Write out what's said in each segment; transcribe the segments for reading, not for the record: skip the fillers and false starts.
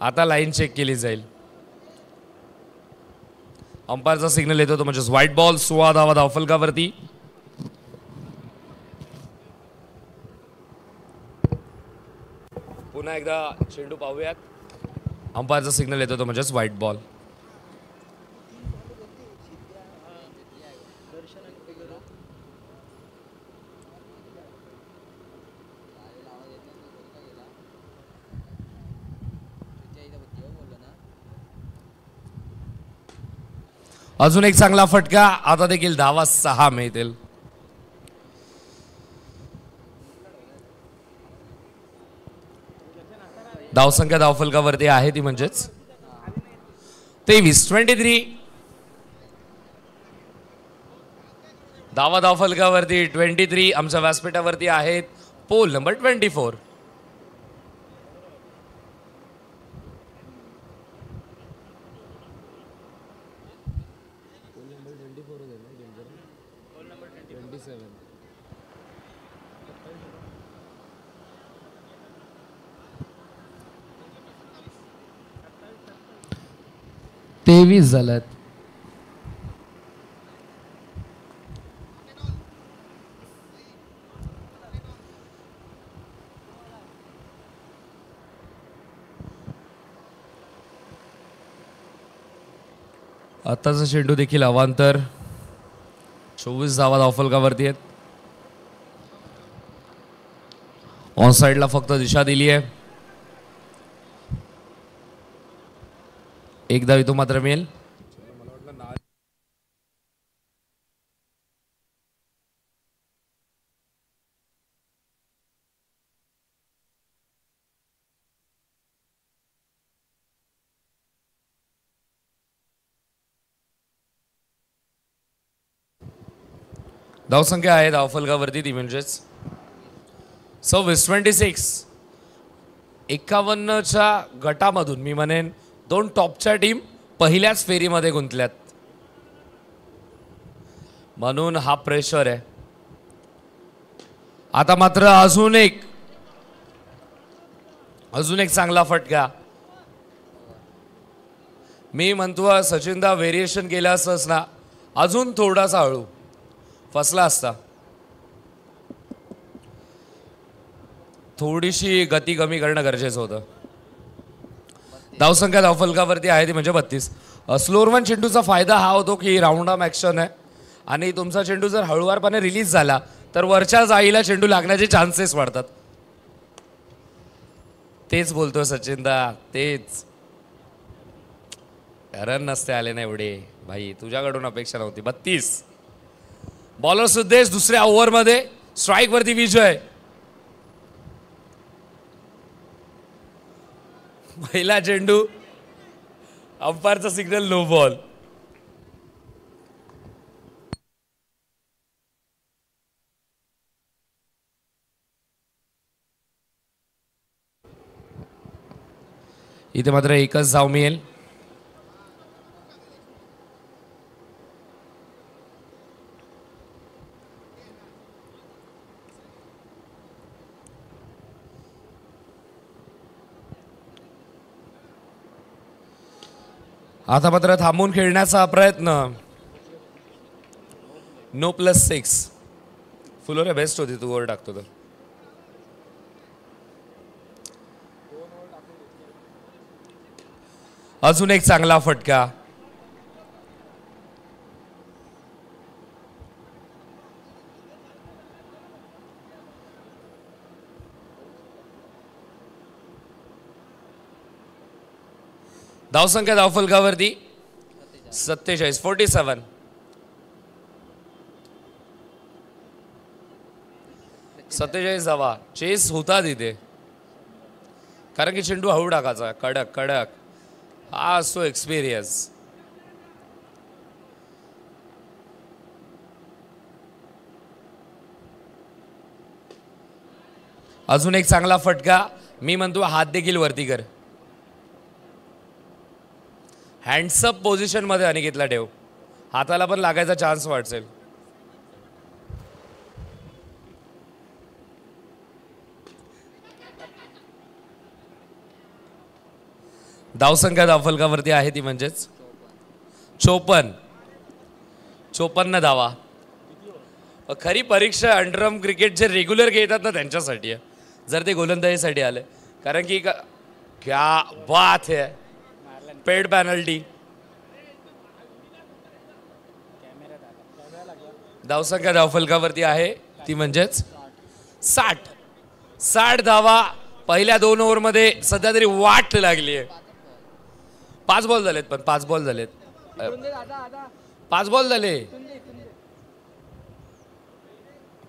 आता line check केली जाईल. अंपायरचा सिग्नल येतो तो म्हणजेच व्हाईट बॉल. 16 धावा धावफलकावरती. पुन्हा एकदा चेंडू पाहूयात. अंपायरचा सिग्नल येतो तो म्हणजेच व्हाईट बॉल. अजून एक चांगला फटका. आता देखील धावा 6 मिळतील. धावसंख्या धावफलकावरती आहे ती म्हणजेच 23. धावा धावफलकावरती 23. आमच्या व्यासपीठावरती आहेत पोल नंबर 24. तेवीस झाल्यात. आताचा चेंडू देखील अवांतर. 24 धावा धावफलकावरती आहेत. ऑन साइडला फक्त दिशा दिली आहे. एक धाव इथून मात्र मिळेल. धावसंख्या आहे धावफलकावरती ती म्हणजेच 26. 51च्या गटामधून मी म्हणेन 2 टॉपच्या टीम पहिल्याच फेरीमध्ये गुंतल्यात, म्हणून हा प्रेशर आहे. आता मात्र अजून एक चांगला फटका. मी म्हणतो सचिनदा व्हेरिएशन केलं असतंच ना, अजून थोडासा हळू फसला असता. थोडीशी गती कमी करणं गरजेचं होतं. धावसंख्या धावफलकावरती आहे ती म्हणजे 32. स्लोअर वन चेंडूचा फायदा हा होतो की राऊंड ऑफ ॲक्शन आहे आणि तुमचा चेंडू जर हळुवारपणे रिलीज झाला तर वरच्या जाळीला चेंडू लागण्याचे चान्सेस वाढतात. तेच बोलतो सचिनदा, तेच. रन नसते आले ना एवढे भाई, तुझ्याकडून अपेक्षा नव्हती. 32. बॉलर सुद्देश दुसऱ्या ओव्हरमध्ये स्ट्राईक वरती विजय. पहिला चेंडू, अंपायरचा सिग्नल नो बॉल. इथे मात्र एकच धाव मिळेल. आता मात्र थांबून खेळण्याचा प्रयत्न. नो +6. फुलोरे बेस्ट होती तू ओव्हर टाकतो तर. अजून एक चांगला फटका. धावसंख्या धावफलकावरती 47. 47. धावा. चेस होता तिथे, कारण की चेंडू हळू टाकायचा. कडक कडक हा असतो एक्सपिरियन्स. अजून एक चांगला फटका. मी म्हणतो हात देखील वरती कर. हँड्सअप पोझिशन मध्ये अनिकेतला ठेव, हाताला पण लागायचा चान्स वाटसेल. धावसंख्या धावफलकावरती आहे ती म्हणजेच 54 धावा. खरी परीक्षा अंडरआर्म क्रिकेट जे रेग्युलर खेळतात ना त्यांच्यासाठी आहे, जर ते गोलंदाजीसाठी आले. कारण की क्या बात है, पेड पेनल्टी. धावसंख्या धावफलकावरती आहे ती म्हणजेच 60 धावा पहिल्या 2 ओव्हरमध्ये सध्या तरी वाट लागली आहे. 5 बॉल झालेत, पण 5 बॉल झालेत, 5 बॉल झाले,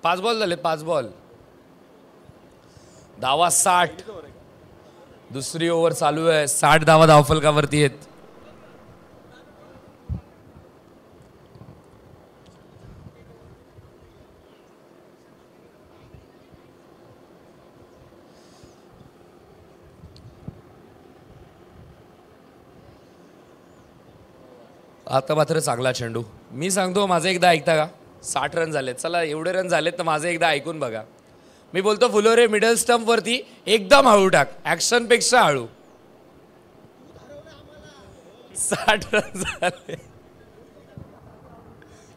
5 बॉल झाले, 5 बॉल. धावा 60. दुसरी ओव्हर चालू आहे. 60 धावा धावफलकावरती आहेत. आता मात्र चांगला चेंडू. मी सांगतो माझं एकदा ऐकता का? 60 रन झालेत. चला एवढे रन झालेत तर माझं एकदा ऐकून बघा. मी बोलतो फुलोरे मिडल स्टंप वरती एकदम हळू टाक, ऍक्शन पेक्षा हळू. 60 रन झाले.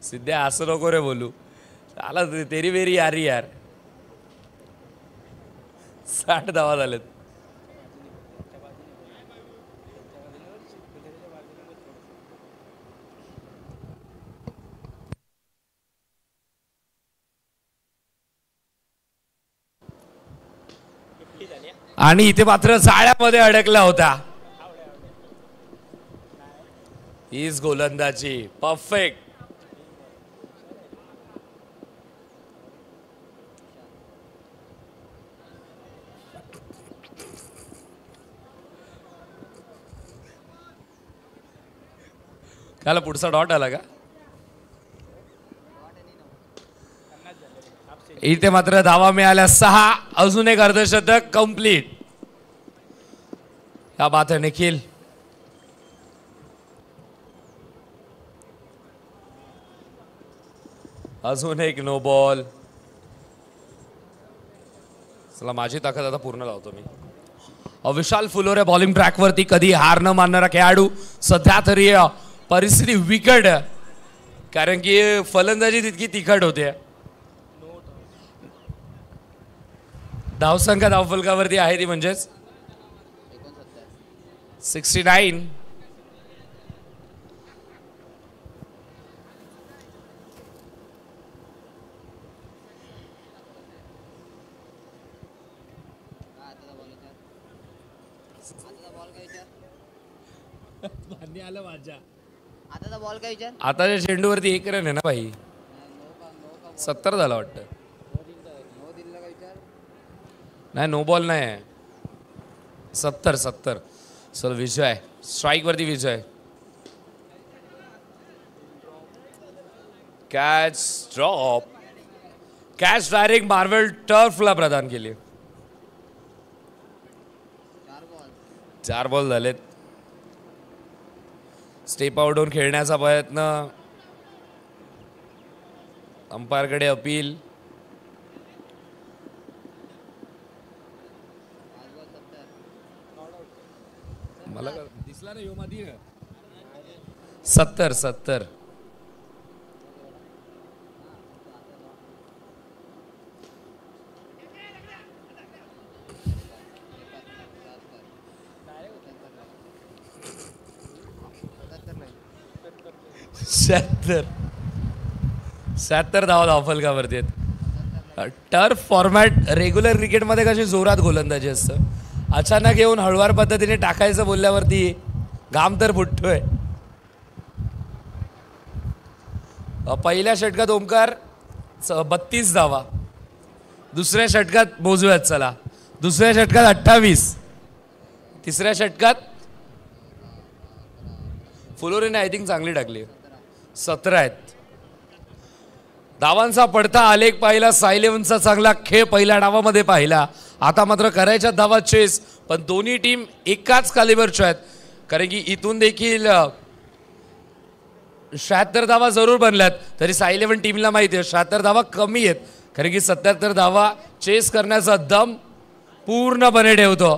सिद्ध्या असं नको रे बोलू. आला तेरी वेरी यारी यार. 60 धावा झालेत. आणि इथे मात्र जाळ्यामध्ये अडकला होता. हीच गोलंदाजी परफेक्ट. त्याला पुढचा डॉट आला का? इथे मात्र धावा मिळाल्या 6. अजून एक अर्धशतक कंप्लीट. क्या बात है निखिल. अजून एक नो बॉल. चला माझी ताकद आता पूर्ण लावतो मी. विशाल फुलोरे बॉलिंग ट्रॅकवरती कधी हार न मानणारा खेळाडू. सध्या तरी परिस्थिती विकट, कारण की फलंदाजी तितकी तिखट होते. धावसंख्या धावफलकावरती आहे ती म्हणजेच 69. आताच्या चेंडूवरती 1 रन आहे ना भाई. 70 झाला वाटतं. नाही नो बॉल नाही आहे. 70. चल विजय स्ट्राइक वरती. Vijay catch drop. Catch direct Marvel टर्फला प्रदान केली. 4 बॉल झालेत. स्टेप आउट होऊन खेळण्याचा प्रयत्न. अंपायरकडे अपील. मला दिसला ना यो मध्ये 70. शहात्तर धावा धावफलकावरती आहेत. टर्फ फॉर्मॅट रेग्युलर क्रिकेटमध्ये कशी जोरात गोलंदाजी असतं. अचानक येऊन हळुवार पद्धतीने टाकायचं बोलल्यावरती घाम तर फुटतोय. पहिल्या षटकात ओमकार 32 धावा. दुसऱ्या षटकात मोजूयात चला. दुसऱ्या षटकात 28. तिसऱ्या षटकात फुलोरेने आय थिंक चांगली टाकली. 17 आहेत. धावांचा पडता आलेख पाहिला. साई इलेव्हनचा चांगला खेळ पहिल्या डावामध्ये पाहिला. आता मात्र करायच्या धावा चेस, पण दोन्ही टीम एकाच कॅलिबरच्या आहेत. कारण की इथून देखील 76 धावा जरूर बनल्यात, तरी साई इलेव्हन टीमला माहिती आहे 76 धावा कमी आहेत. कारण की 77 धावा चेस करण्याचा दम पूर्णपणे ठेवतो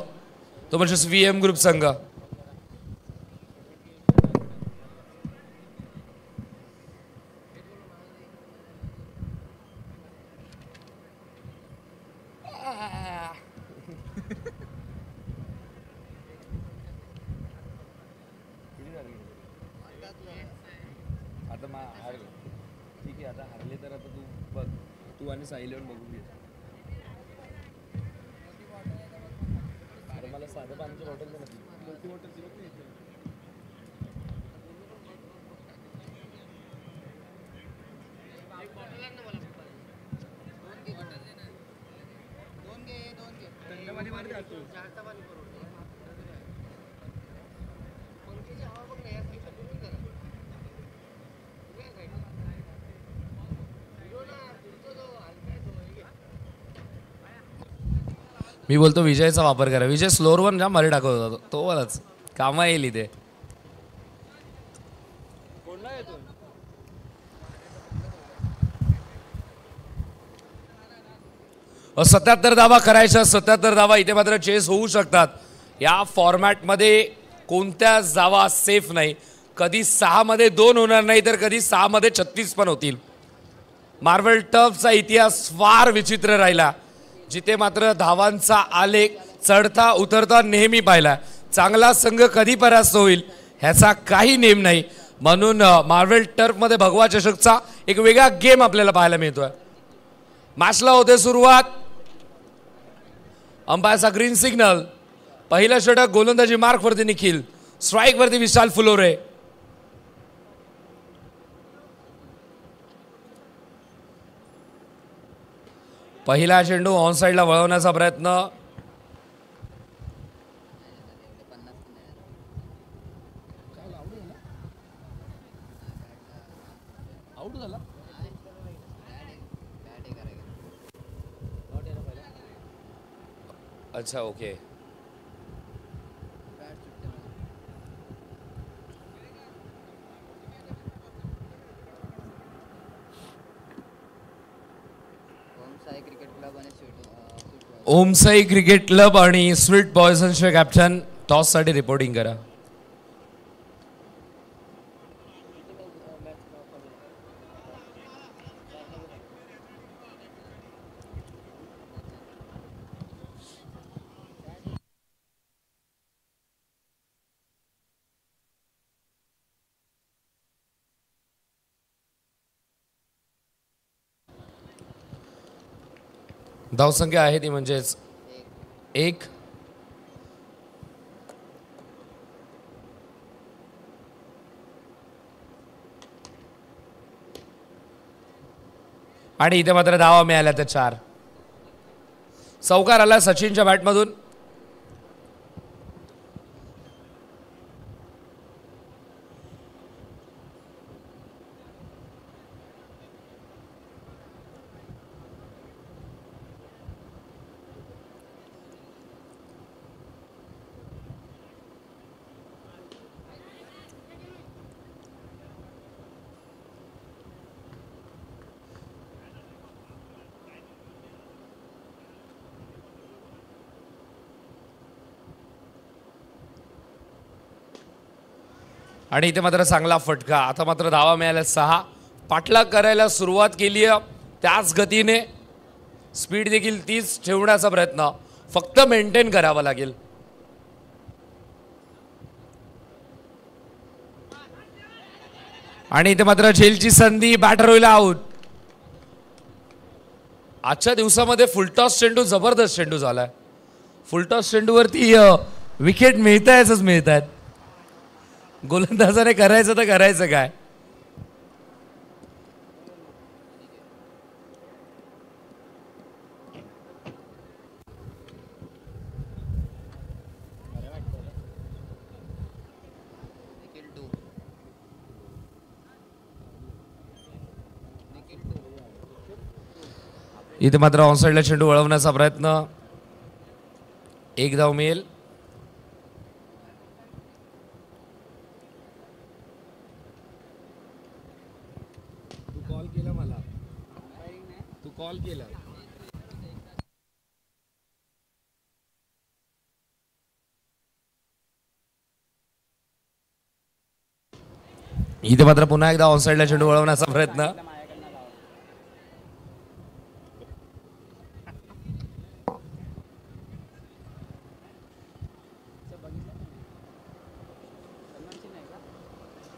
तो म्हणजे VM ग्रुप संघ. आता ठीक आहे, आता हारले तर आता तू बघ, तू आणि साईलेवन बघून घे. अरे मला साधं पाण्याची बॉटल पण मी बोलतो विजयचा वापर करा. विजय स्लोअर वन जाम भारी टाकत होता तो वालाच कामा येईल इथे. 77 धावा करायच्या, 77 धावा. इथे मात्र चेस होऊ शकतात. या फॉर्मॅटमध्ये कोणत्या धावा सेफ नाही. कधी 6 मध्ये 2 होणार नाही, तर कधी 6 मध्ये 36 पण होतील. मार्बल टर्फचा इतिहास फार विचित्र राहिला, जिथे मात्र धावांचा आलेख चढता उतरता नेहमी पाहिला. चांगला संघ कधी परास्त होईल ह्याचा काही नेम नाही. म्हणून मार्बल टर्फमध्ये भगवा चषकचा एक वेगळा गेम आपल्याला पाहायला मिळतोय. मॅचला होते सुरुवात. अंपायरचा ग्रीन सिग्नल. पहिला षटक गोलंदाजी मार्क वरती निखिल, स्ट्राईक वरती विशाल फुलोरे. पहिला चेंडू ऑन साइडला वळवण्याचा प्रयत्न. अच्छा ओके. ओमसाई क्रिकेट क्लब आणि स्वीट पॉयझनचे कॅप्टन टॉस साठी रिपोर्टिंग करा. धावसंख्या आहे ती म्हणजेच 1. आणि इथे मात्र धावा मिळाल्या तर 4. चौकार आला सचिनच्या बॅटमधून. आणि इथे मात्र चांगला फटका. आता मात्र धावा मिळाल्या 6. पाठलाग करायला सुरुवात केली आहे त्याच गतीने. स्पीड देखील तीच ठेवण्याचा प्रयत्न फक्त मेंटेन करावा लागेल. आणि इथे मात्र झेलची संधी. बॅटर होईल आउट. आजच्या दिवसामध्ये फुलटॉस चेंडू जबरदस्त चेंडू झालाय. फुलटॉस चेंडूवरती विकेट मिळतायच मिळतात. गोलंदाजाने करायचं तर करायचं काय. इथे मात्र ऑनसाइडला चेंडू वळवण्याचा प्रयत्न. 1 धाव मिळेल. कॉल केला मला. तू कॉल केला. इथे मात्र पुन्हा एकदा ऑनसाइडला चेंडू वळवण्याचा प्रयत्न.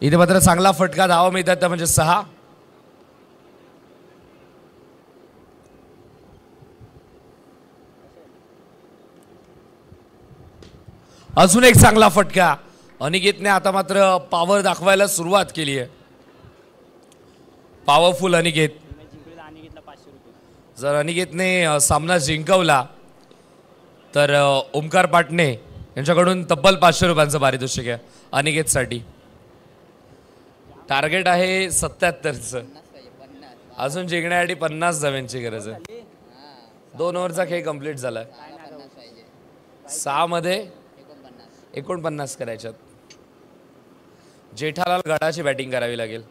इथे मात्र चांगला फटका, धावा मिळतात त्या म्हणजे 6. अजून एक चांगला फटका. अनिकेतने आता मात्र पॉवर दाखवायला सुरुवात केली आहे. पॉवरफुल अनिकेत. जर अनिकेतने सामना जिंकवला तर ओमकार पाटणे यांच्याकडून तब्बल 500 रुपयांचं पारितोषिक आहे अनिकेतसाठी. टार्गेट आहे 77चं. अजून जिंकण्यासाठी 50 धाव्यांची गरज आहे. 2 ओव्हरचा खेळ कंप्लीट झालाय. 6 मध्ये 49 करायच्यात. जेठालाल गडाची बॅटिंग करावी लागेल.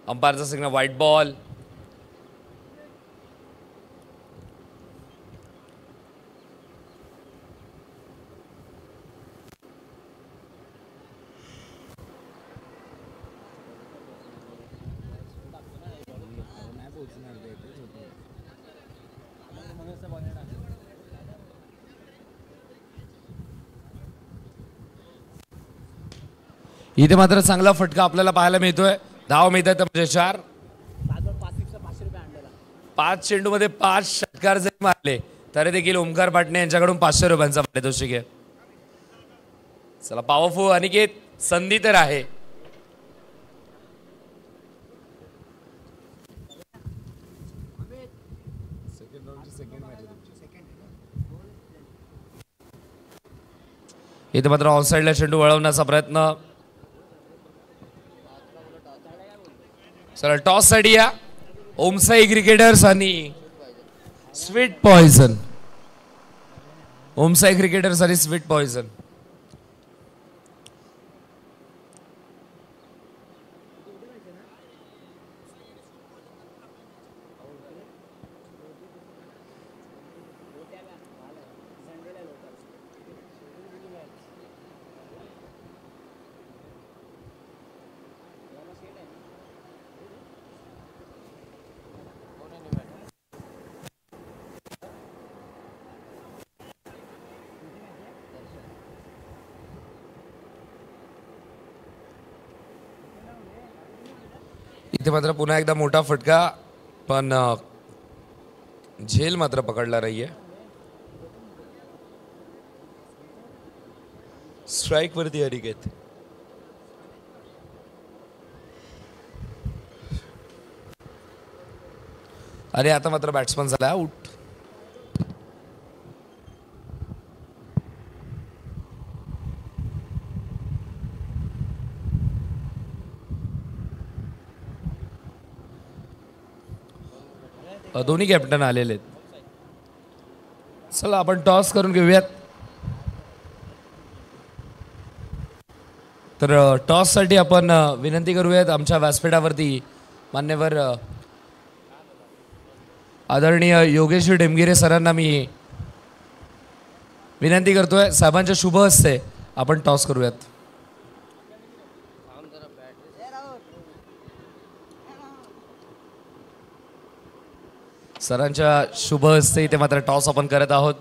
अंपायरचा सिग्नल व्हाईट बॉल. इथे मात्र चांगला फटका आपल्याला पाहायला मिळतोय. धाव मिळतात म्हणजे 4. 5 चेंडूमध्ये 5 षटकार जरी मारले तरी देखील ओमकार पाटणे यांच्याकडून 500 रुपयांचा पारितोषिक आहे. चला पॉवरफुल अनिकेत, संधी तर आहे. इथे मात्र ऑफसाईडला चेंडू वळवण्याचा प्रयत्न. चला टॉस साठी या. ओमसाई क्रिकेटर्स आणि स्वीट पॉइझन. ओमसाई क्रिकेटर्स आणि स्वीट पॉइझन. इथे मात्र पुन्हा एकदा मोठा फटका, पण झेल मात्र पकडला नाहीये. स्ट्राइक वरती अनिकेत. अरे आता मात्र बॅट्समन झाला आउट. दोन्ही कॅप्टन आलेले आहेत. चला आपण टॉस करून घेऊयात. तर टॉस साठी आपण विनंती करूयात आमच्या व्यासपीठावरती मान्यवर आदरणीय योगेश ढेमगिरे सरांना मी विनंती करतोय. साहेबांच्या शुभ हस्ते आपण टॉस करूयात. सरांच्या शुभ हस्ते इथे मात्र टॉस आपण करत आहोत.